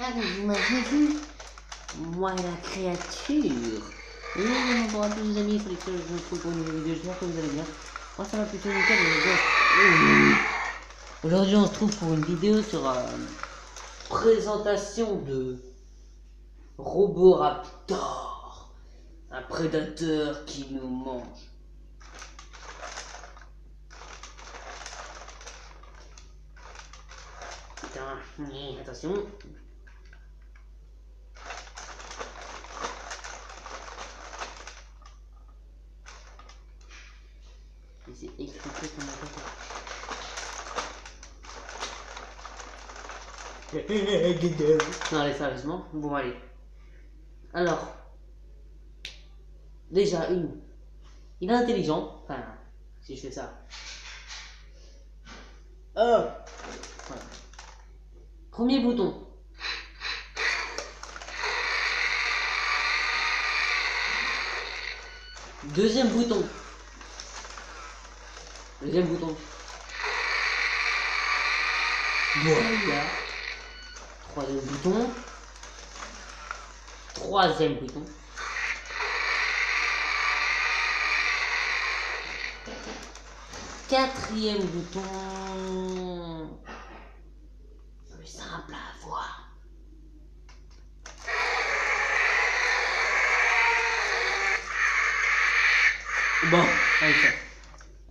Ah, vous m'avez vu? Moi, la créature. Et bonjour à tous les amis, c'est que je me trouve pour une nouvelle vidéo, j'espère que vous allez bien. Moi ça va plutôt nickel, les gars. Aujourd'hui on se trouve pour une vidéo sur présentation de Roboraptor, un prédateur qui nous mange. Putain, attention. C'est expliqué comment ça fait. Non, allez, sérieusement. Bon, allez. Alors, déjà, il est intelligent. Enfin, si je fais ça. Voilà. Premier bouton. Deuxième bouton. Deuxième bouton. Voilà. Troisième bouton. Troisième bouton. Quatrième bouton. Plus simple à voir. Bon, allez ça.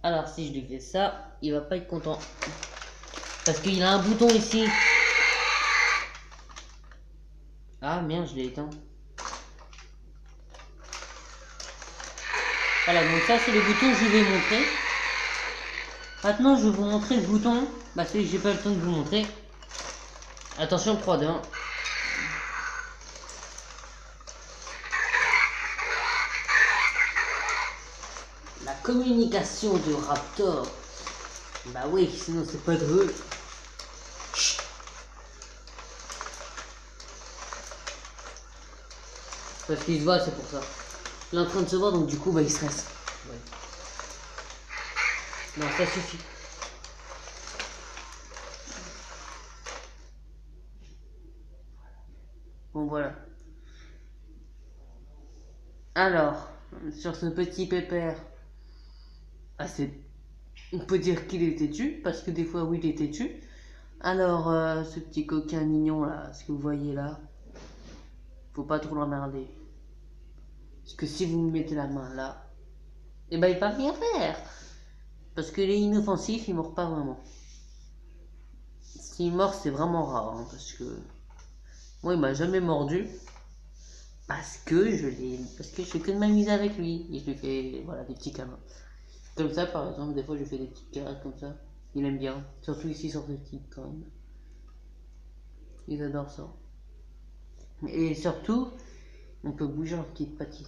Alors si je lui fais ça, il va pas être content. Parce qu'il a un bouton ici. Ah merde, je l'ai éteint. Voilà, donc ça c'est le bouton que je vais montrer. Maintenant je vais vous montrer le bouton. Bah c'est que j'ai pas le temps de vous montrer. Attention, 3, 2, 1. La communication de Raptor. Bah oui, sinon c'est pas drôle. Parce qu'il se voit, c'est pour ça. Il est en train de se voir, donc du coup, bah il stresse. Ouais. Non, ça suffit. Bon, voilà. Alors, sur ce petit pépère, on peut dire qu'il est têtu, parce que des fois, oui, il est têtu. Alors, ce petit coquin mignon, là, ce que vous voyez là, faut pas trop l'emmerder. Parce que si vous me mettez la main là, et ben il va rien faire. Parce qu'il est inoffensif, il mord pas vraiment. S'il mord, c'est vraiment rare, hein, parce que moi, il m'a jamais mordu. Parce que je fais que de m'amuser avec lui. Et je lui fais, voilà, des petits câlins. Comme ça, par exemple, des fois, je fais des petites caresses comme ça. Il aime bien. Surtout ici, sur ce petit, quand même. Ils adorent ça. Et surtout, on peut bouger en petite patie.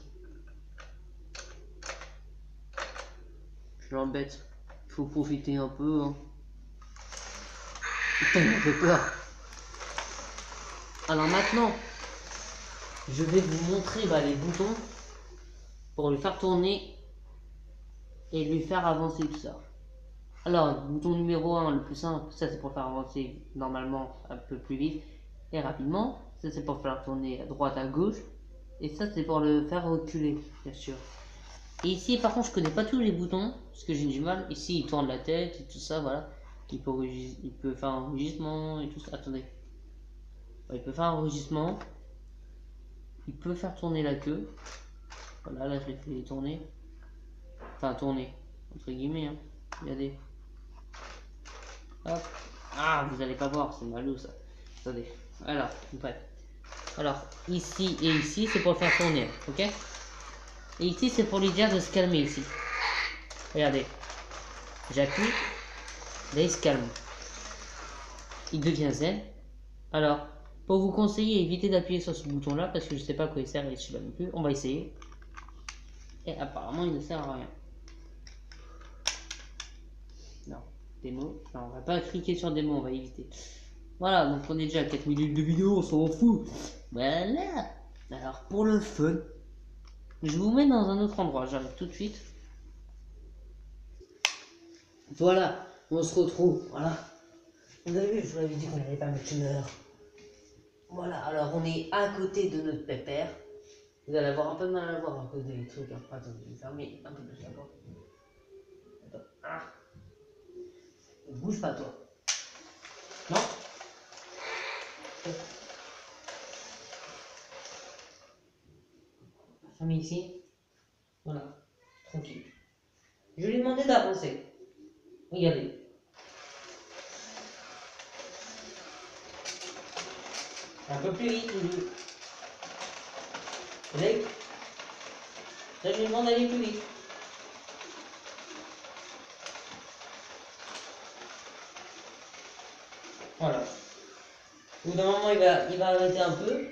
Je l'embête. Il faut profiter un peu. Hein. Putain, il m'a fait peur. Alors maintenant, je vais vous montrer les boutons pour lui faire tourner et lui faire avancer tout ça. Alors, bouton numéro 1, le plus simple, ça c'est pour faire avancer normalement un peu plus vite et rapidement. Ça c'est pour faire tourner à droite à gauche. Et ça c'est pour le faire reculer, bien sûr. Et ici par contre je connais pas tous les boutons, parce que j'ai du mal. Ici il tourne la tête et tout ça, voilà. Il peut faire un rugissement et tout ça. Attendez. Il peut faire un rugissement. Il peut faire tourner la queue. Voilà, là je l'ai fait tourner. Enfin tourner, entre guillemets. Hein. Regardez. Hop. Ah, vous allez pas voir, c'est malou ça. Attendez. Alors, bref. Alors, ici et ici, c'est pour le faire tourner, ok? Et ici, c'est pour lui dire de se calmer ici. Regardez. J'appuie. Là, il se calme. Il devient zen. Alors, pour vous conseiller, évitez d'appuyer sur ce bouton-là, parce que je sais pas à quoi il sert et je sais pas non plus. On va essayer. Et apparemment, il ne sert à rien. Non. Démo. Non, on va pas cliquer sur démo, on va éviter. Voilà, donc on est déjà à 4 minutes de vidéo, on s'en fout. Voilà. Alors, pour le fun, je vous mets dans un autre endroit, j'arrive tout de suite. Voilà, on se retrouve, voilà. Vous avez vu, je vous avais dit qu'on n'allait pas mettre une heure. Voilà, alors on est à côté de notre pépère. Vous allez avoir un peu de mal à le voir à cause des trucs. Hein. Attends, je vais fermer un peu plus la porte. Attends. Ah. Ne bouge pas, toi. Non. Fermez ici. Voilà. Tranquille. Je lui ai demandé d'avancer. Regardez. Un peu plus vite, Lulu. Là, je lui demande d'aller plus vite. Voilà. Au bout d'un moment, il va arrêter un peu.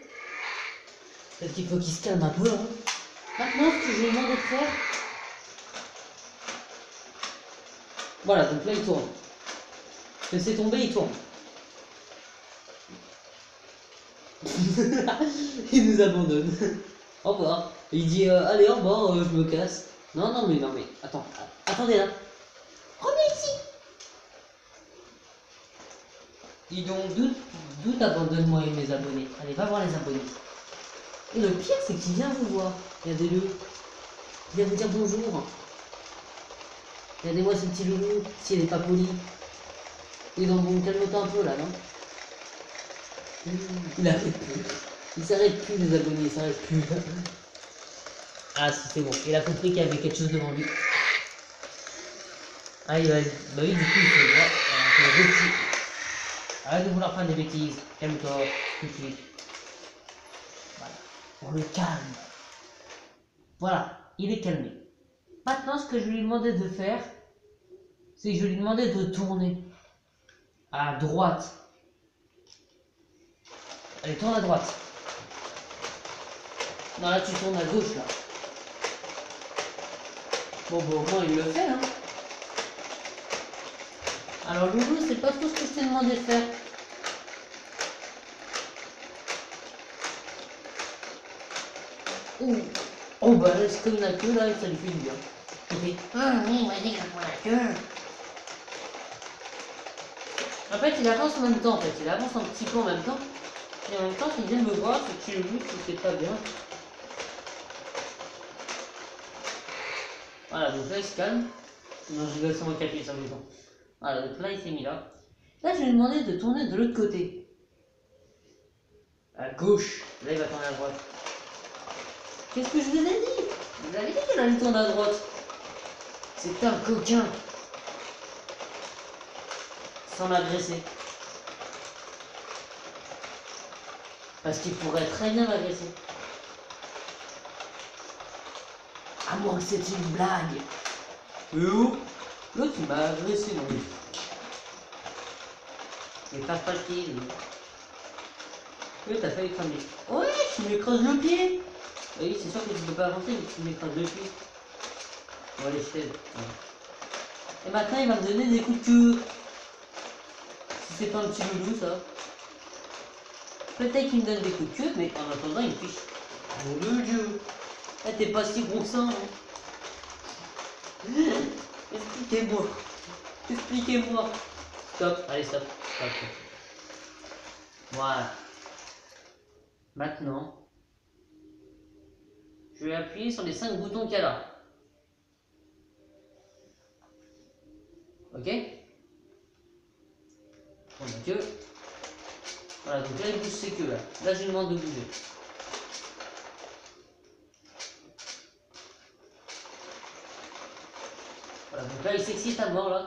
Peut-être qu'il faut qu'il se calme un peu. Hein. Maintenant, ce que je lui demande de faire. Voilà, donc là, il tourne. Laissez tomber, il tourne. Il nous abandonne. Au revoir. Il dit allez, au revoir, je me casse. Non, non, mais, attends, attendez là. Revenez ici. Dis donc, d'où t'abandonnes-moi et mes abonnés. Allez, va voir les abonnés. Et le pire, c'est qu'il vient vous voir. Regardez-le. Il vient vous dire bonjour. Regardez-moi ce petit loulou, s'il n'est pas poli. Et donc, bon, calme-toi un peu là, non? Il arrête plus. Il s'arrête plus, les abonnés, il s'arrête plus. Ah, si, c'est bon. Il a compris qu'il y avait quelque chose devant lui. Ah, il va. Bah oui, du coup, il fait voir. Arrête de vouloir faire des bêtises. Calme-toi, tout de suite. Voilà. On le calme. Voilà, il est calmé. Maintenant, ce que je lui demandais de faire, c'est que je lui demandais de tourner à droite. Allez, tourne à droite. Non, là, tu tournes à gauche, là. Bon, au moins, il le fait, hein. Alors, Loulou, c'est pas tout ce que je t'ai demandé de faire. Ouh. Oh, bah, c'est comme la queue, là, ça lui fait du bien. Il fait, oui, vas-y, pour la queue. En fait, il avance en même temps, en fait. Il avance un petit peu en même temps. Et en même temps, il vient me voir, c'est que tu le vois, c'est pas bien. Voilà, donc là, il se calme. Non, je rigole, c'est moi qui appuie sur le bouton. Voilà, donc là, il s'est mis là. Là, je lui ai demandé de tourner de l'autre côté. À gauche. Là, il va tourner à droite. Qu'est-ce que je vous ai dit? Vous avez dit qu'il allait tourner à droite. C'est un coquin. Sans m'agresser. Parce qu'il pourrait très bien m'agresser. À moins que c'est une blague. Où? L'autre, il m'a agressé, non. Mais pas le pied, lui. Oui, t'as failli cramer. Ouais, tu m'écrases le pied. Oui, c'est sûr que tu peux pas avancer, mais tu m'écrases le pied. Bon, allez, je t'aide. Ouais. Et maintenant, il va me donner des coups de queue. Si c'est pas un petit loulou, ça. Peut-être qu'il me donne des coups de queue, mais en attendant, il me fiche. Oh le dieu. Eh, t'es pas si gros que ça, hein. Expliquez-moi. Expliquez-moi. Stop, allez, stop. Stop. Voilà. Maintenant, je vais appuyer sur les 5 boutons qu'il y a là. Ok? Bon, la queue. Voilà, donc là, il bouge ses queues, là. Là, je lui demande de bouger. Voilà, donc là, il s'excite à mort, là.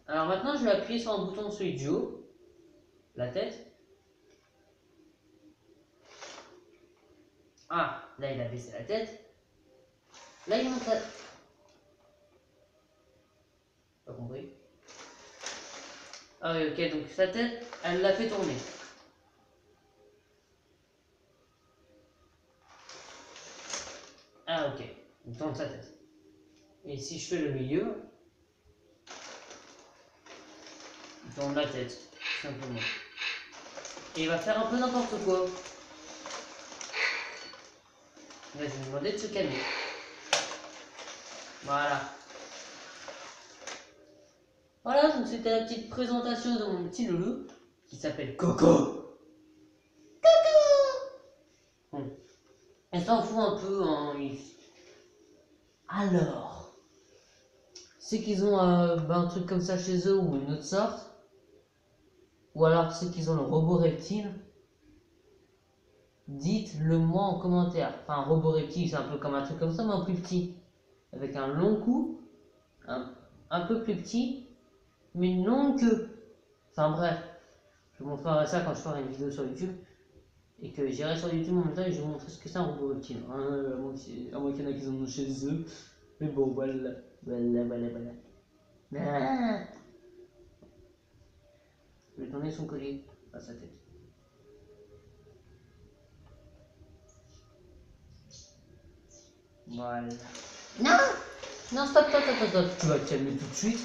Alors maintenant, je vais appuyer sur un bouton, celui du haut. La tête. Ah, là, il a baissé la tête. Là, il monte la... Pas compris. Ah oui, ok, donc sa tête, elle l'a fait tourner. Ah ok, il tourne sa tête. Et si je fais le milieu, il tourne la tête, tout simplement. Et il va faire un peu n'importe quoi. Là, je vais lui demander de se calmer. Voilà. Voilà, donc c'était la petite présentation de mon petit loulou qui s'appelle Coco. Elle s'en fout un peu. Hein. Alors, ceux qui ont un truc comme ça chez eux ou une autre sorte, ou alors ceux qui ont le robot reptile, dites-le moi en commentaire. Enfin, un robot reptile, c'est un peu comme un truc comme ça, mais en plus petit. Avec un long cou, un peu plus petit, mais une longue queue. Enfin bref, je vous montrerai ça quand je ferai une vidéo sur YouTube. Et que j'irai sur YouTube en même temps et je vais vous montrer ce que c'est un robot reptile. Hein, à moins qu'il y en a qui en ont chez eux. Mais bon, voilà. Ah, je vais tourner son collier à sa tête. Voilà. Non! Non, stop. Tu vas te calmer tout de suite.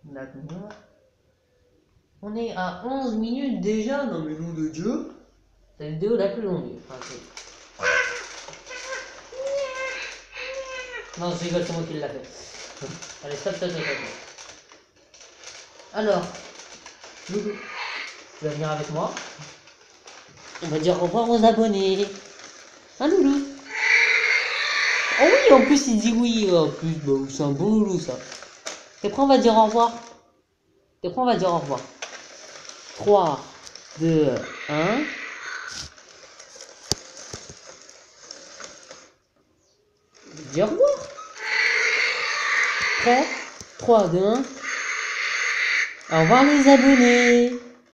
D'accord. On est à 11 minutes déjà. Non mais nom de Dieu. C'est la vidéo la plus longue. Enfin, non, je rigole, c'est moi qui l'ai fait. Allez, stop. Alors, Loulou, tu vas venir avec moi. On va dire au revoir aux abonnés. Hein, Loulou? Oh oui, en plus, il dit oui. En plus, bah, c'est un bon Loulou, ça. Et après, on va dire au revoir. 3, 2, 1. Dis au revoir. Prêt? 3, 2, 1. Au revoir les abonnés.